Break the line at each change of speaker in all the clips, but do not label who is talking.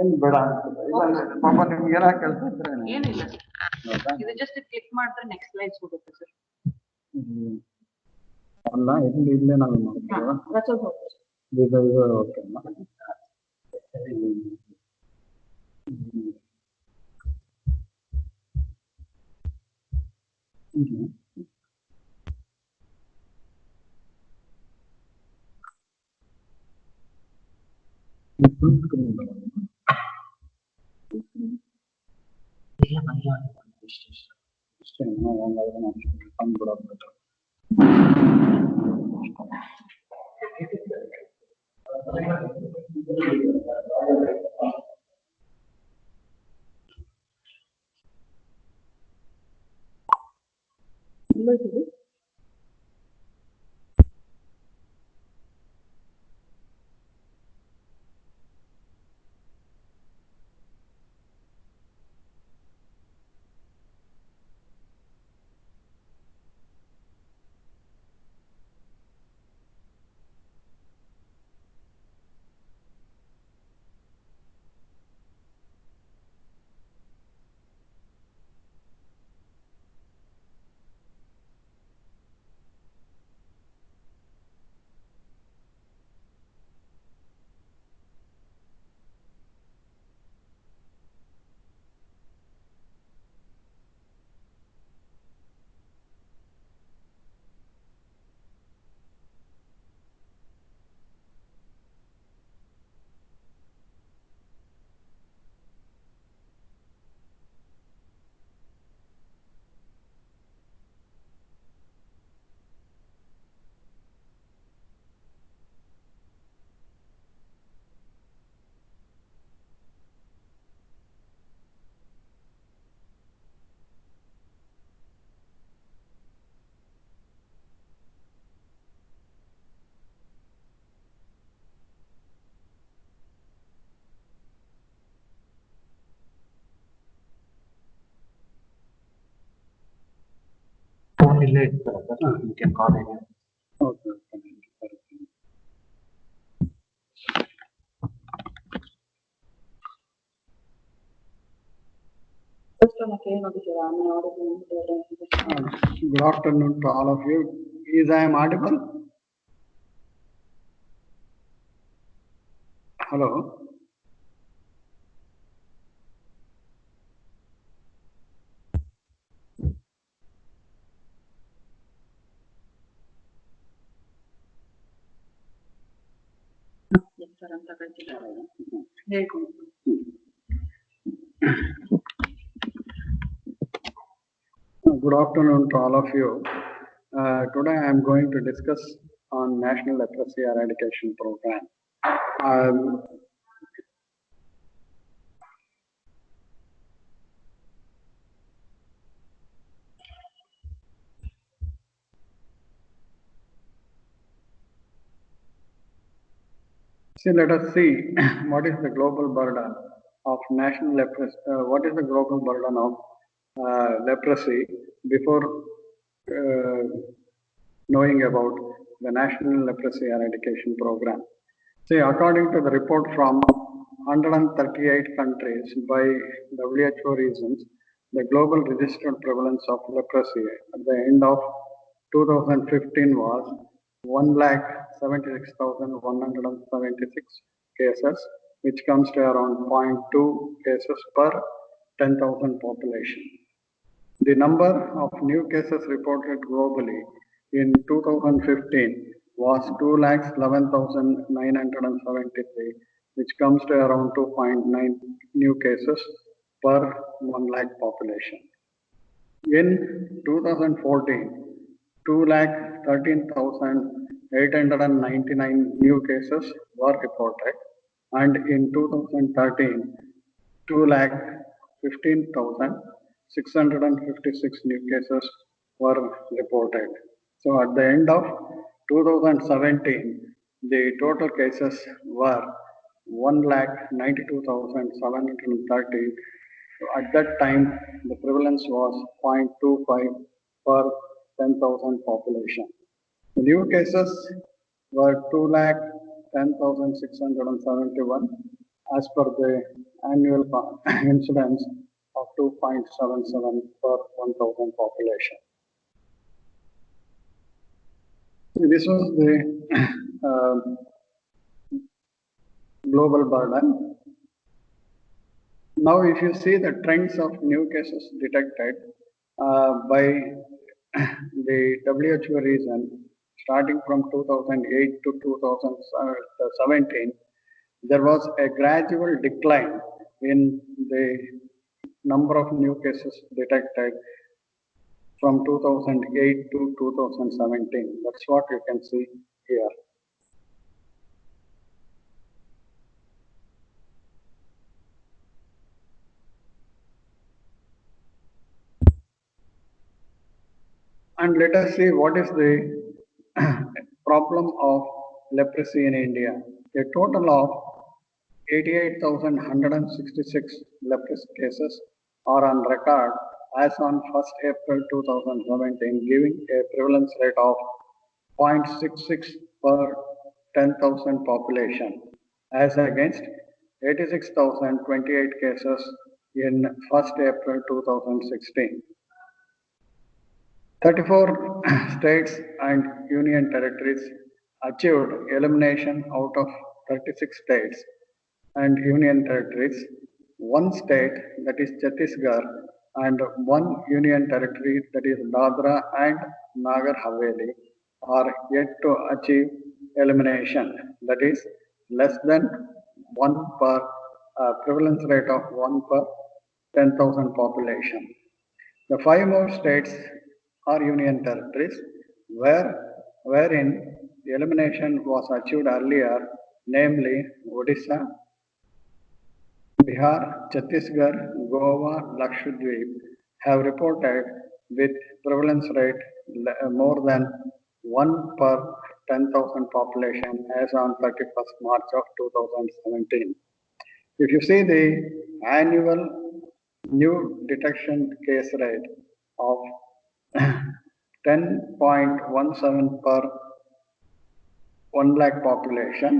ಏನು ಬೇಡ ಪಾಪ ನಿಮ್ಗೆ ಏನಾಗ ಕೆಲಸ ಇದ್ರೆ
ಏನಿಲ್ಲ ಇದು ಜಸ್ಟ್ ಕ್ಲಿಕ್ ಮಾಡಿದ್ರೆ ನೆಕ್ಸ್ಟ್ ಸ್ಲೈಡ್ಸ್ ಹೋಗುತ್ತೆ ಸರ್.
ಅಲ್ಲ ಇಲ್ಲೇ ನಾವು ಮಾಡ್ತೀವಿ ಓಕೆ
ಇಲ್ಲೇ ಇರ್ತಾರೆ you can call in.
Okay Good afternoon to all of you. Is I am audible? Hello. Good afternoon to all of you. Today I am going to discuss on National Leprosy Eradication Program. Let us see what is the global burden of national leprosy. What is the global burden of leprosy before knowing about the National Leprosy Eradication Program. See, according to the report from 138 countries by WHO regions, the global registered prevalence of leprosy at the end of 2015 was 176,176 cases, which comes to around 0.2 cases per 10,000 population. The number of new cases reported globally in 2015 was 2,11,973, which comes to around 2.9 new cases per 1 lakh population. In 2014, 2,13,899 new cases were reported, and in 2013, 2,15,656 new cases were reported. So at the end of 2017, the total cases were 1,92,730. At that time, the prevalence was 0.25 per 10,000 population. The new cases were 10,671 as per the annual incidence of 2.77 per 1,000 population. This was the global burden. Now, if you see the trends of new cases detected by the WHO region, starting from 2008 to 2017, there was a gradual decline in the number of new cases detected from 2008 to 2017. That's what you can see here. And let us see what is the problem of leprosy in India. A total of 88,166 leprosy cases are on record as on 1st April 2017, giving a prevalence rate of 0.66 per 10,000 population, as against 86,028 cases in 1st April 2016. 34 states and union territories achieved elimination out of 36 states and union territories. One state, that is Chhattisgarh, and one union territory, that is Dadra and Nagar Haveli, are yet to achieve elimination, that is less than 1 per prevalence rate of 1 per 10,000 population. The 5 more states are union territories wherein the elimination was achieved earlier, namely Odisha, Bihar, Chhattisgarh, Goa, Lakshadweep have reported with prevalence rate more than 1 per 10,000 population as on 31st March of 2017. If you see the annual new detection case rate of 10.17 per 1 lakh population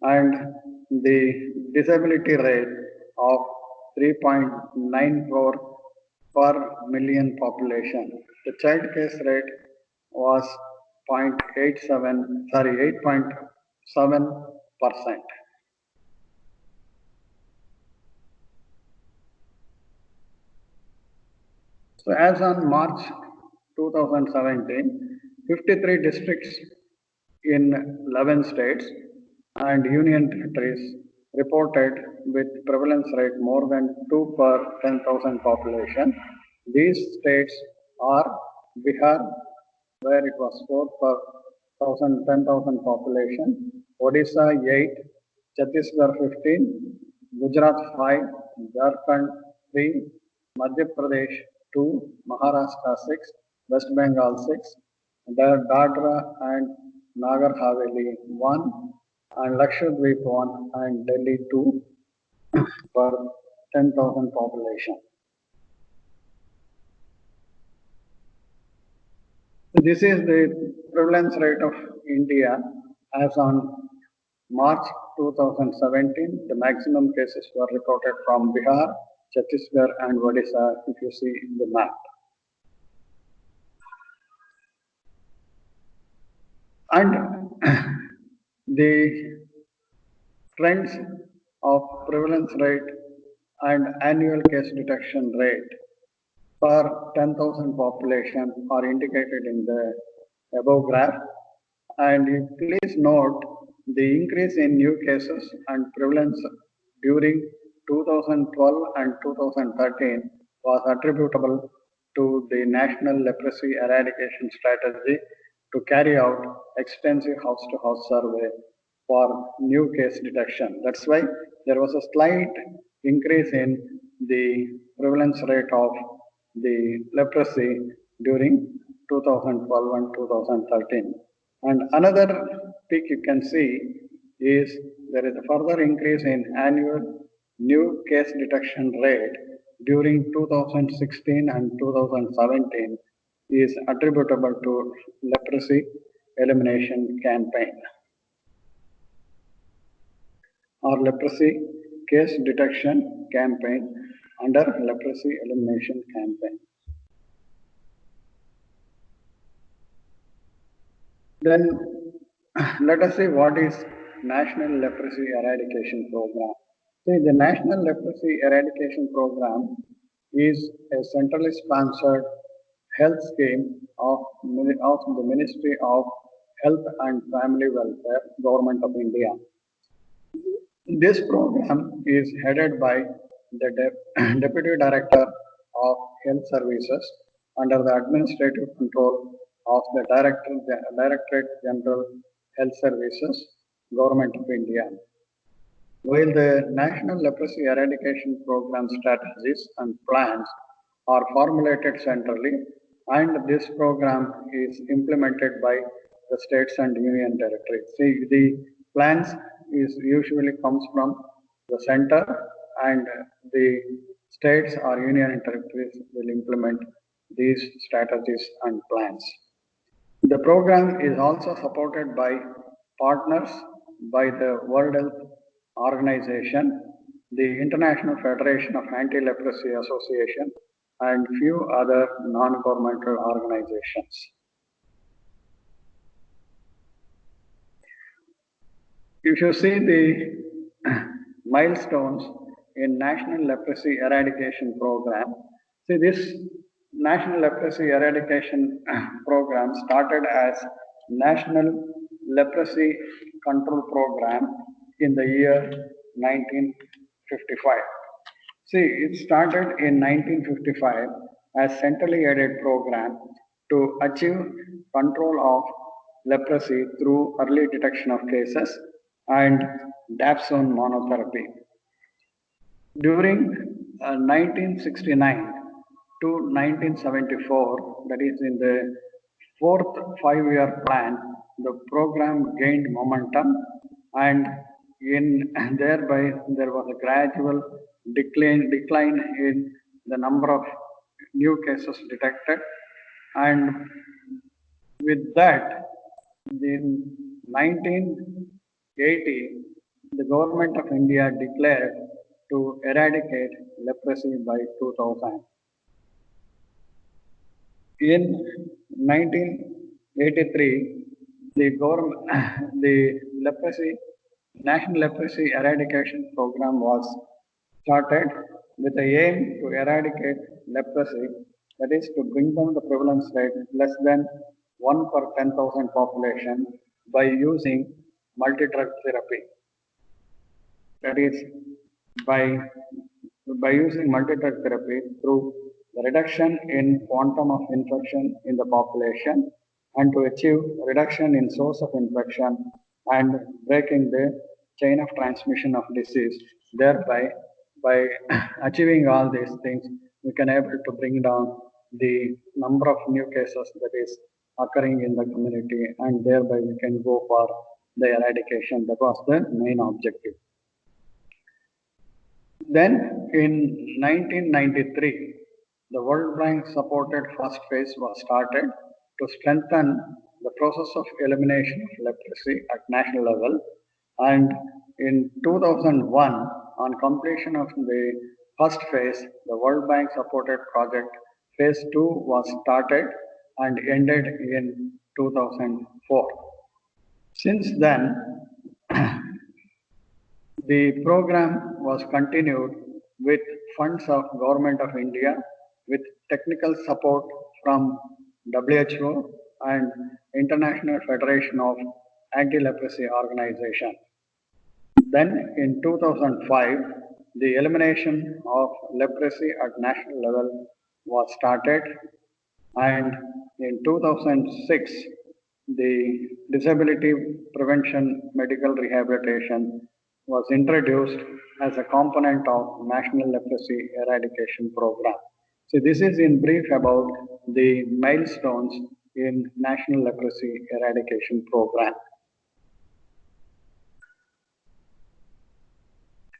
and the disability rate of 3.94 per million population. The child case rate was 8.7%. So as on March 2017, 53 districts in 11 states and union territories reported with prevalence rate more than 2 per 10,000 population. These states are Bihar, where it was 4 per 10,000 population, Odisha 8, Chhattisgarh 15, Gujarat 5, Jharkhand 3, Madhya Pradesh 2, Maharashtra 6, West Bengal 6, Dadra and Nagar Haveli 1, and Lakshadweep 1, and Delhi 2 per 10,000 population. This is the prevalence rate of India as on March 2017. The maximum cases were reported from Bihar, Chhattisgarh and Odisha, if you see in the map. And the trends of prevalence rate and annual case detection rate per 10,000 population are indicated in the above graph. And please note the increase in new cases and prevalence during 2012 and 2013 was attributable to the National Leprosy Eradication Strategy to carry out extensive house-to-house survey for new case detection. That's why there was a slight increase in the prevalence rate of the leprosy during 2012 and 2013. And another peak you can see is there is a further increase in annual new case detection rate during 2016 and 2017 is attributable to leprosy elimination campaign. or leprosy case detection campaign under leprosy elimination campaign. Then let us see what is National Leprosy Eradication Program. See, the National Leprosy Eradication Program is a centrally sponsored health scheme of the Ministry of Health and Family Welfare, Government of India. This program is headed by the Deputy Director of Health Services under the administrative control of the Directorate General Health Services, Government of India. While the National Leprosy Eradication Program strategies and plans are formulated centrally, and this program is implemented by the states and union territories. See, the plans is usually comes from the center, and the states or union and territories will implement these strategies and plans. The program is also supported by partners by the World Health Organization, the International Federation of Anti-Leprosy Association, and few other non-governmental organizations. If you see the milestones in National Leprosy Eradication Program, see this National Leprosy Eradication Program started as National Leprosy Control Program in the year 1955. See, it started in 1955 as centrally aided program to achieve control of leprosy through early detection of cases and dapsone monotherapy. During 1969 to 1974, that is in the fourth five-year plan, the program gained momentum, and thereby there was a gradual decline in the number of new cases detected, and with that, in 1980, the government of India declared to eradicate leprosy by 2000. In 1983, the National Leprosy Eradication Program was started with the aim to eradicate leprosy, that is to bring down the prevalence rate less than 1 per 10,000 population by using multi-drug therapy. That is by using multi-drug therapy through the reduction in quantum of infection in the population and to achieve reduction in source of infection and breaking the chain of transmission of disease. Thereby, by achieving all these things, we can able to bring down the number of new cases that is occurring in the community, and thereby we can go for the eradication. That was the main objective. Then in 1993, the World Bank supported first phase was started to strengthen the process of elimination of leprosy at national level. And in 2001, on completion of the first phase, the World Bank supported project phase 2 was started and ended in 2004. Since then, the program was continued with funds of Government of India, with technical support from WHO and International Federation of Anti-Leprosy Organization. Then in 2005, the elimination of leprosy at national level was started, and in 2006, the disability prevention medical rehabilitation was introduced as a component of National Leprosy Eradication Program. So this is in brief about the milestones in National Leprosy Eradication Program.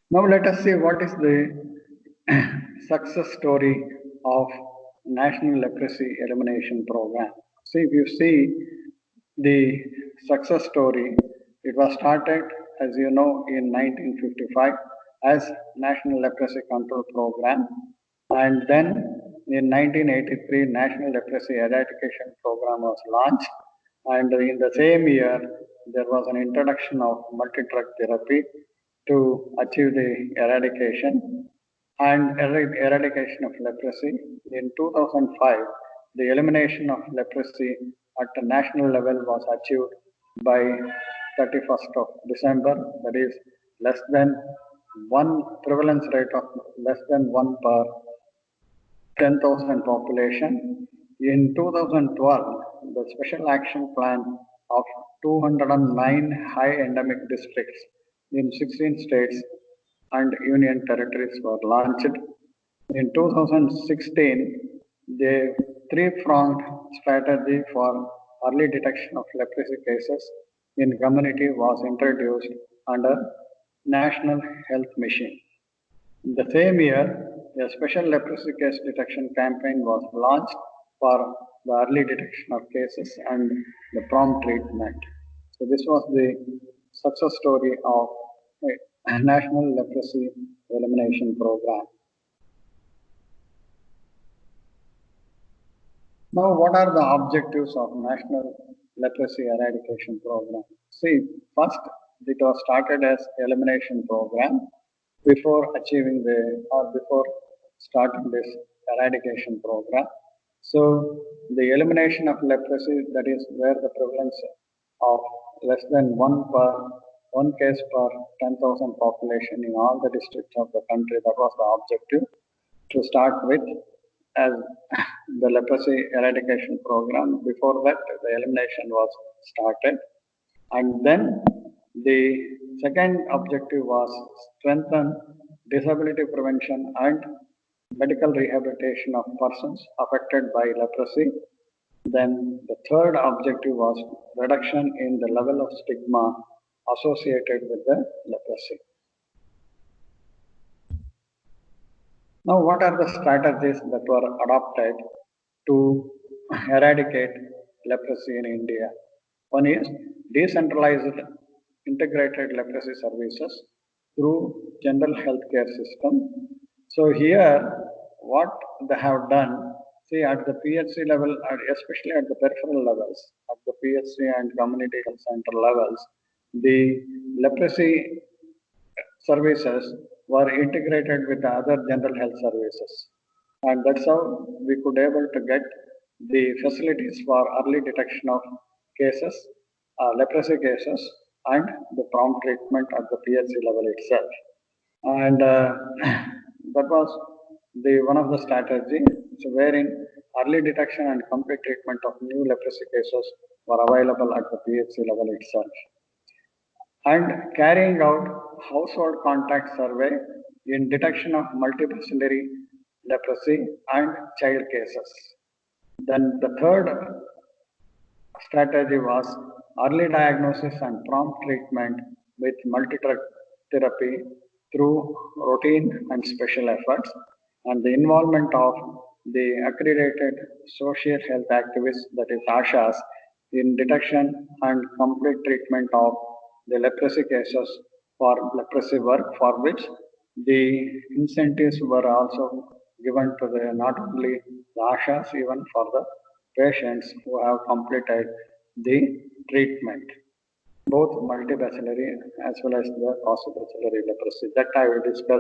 Now let us see what is the success story of National Leprosy Elimination Program. See, if you see the success story, it was started as you know, in 1955 as National Leprosy Control Program, and then in 1983 National Leprosy Eradication Program was launched, and in the same year there was an introduction of multi-drug therapy to achieve the eradication and eradication of leprosy. In 2005, the elimination of leprosy at the national level was achieved by 31st of December, that is less than one prevalence rate of less than 1 per 10,000 population. In 2012, the Special Action Plan of 209 high endemic districts in 16 states and union territories were launched. In 2016, the three-pronged strategy for early detection of leprosy cases in community was introduced under National Health Mission. In the same year, a special leprosy case detection campaign was launched for the early detection of cases and the prompt treatment. So this was the success story of a National Leprosy Elimination Program. Now, what are the objectives of National Leprosy Eradication Program? See, first, it was started as elimination program before achieving before starting this eradication program. So, the elimination of leprosy, that is where the prevalence of less than one case per 10,000 population in all the districts of the country, that was the objective to start with as the leprosy eradication program. Before that, the elimination was started. And then the second objective was strengthen disability prevention and medical rehabilitation of persons affected by leprosy. Then the third objective was reduction in the level of stigma associated with the leprosy. Now, what are the strategies that were adopted to eradicate leprosy in India? One is decentralized integrated leprosy services through general healthcare system. So here, what they have done, see at the PHC level, especially at the peripheral levels, at the PHC and community health center levels, the leprosy services were integrated with the other general health services. And that's how we could able to get the facilities for early detection of cases, leprosy cases, and the prompt treatment at the PHC level itself. And that was the one of the strategy, so wherein early detection and complete treatment of new leprosy cases were available at the PHC level itself. And carrying out household contact survey in detection of multibacillary leprosy and child cases. Then the third strategy was early diagnosis and prompt treatment with multi-drug therapy through routine and special efforts, and the involvement of the accredited social health activists, that is ASHAs, in detection and complete treatment of the leprosy cases for leprosy work, for which the incentives were also given to the not only the ASHAs, even for the patients who have completed the treatment, both multibacillary as well as the cross-bacillary leprosy. That I will discuss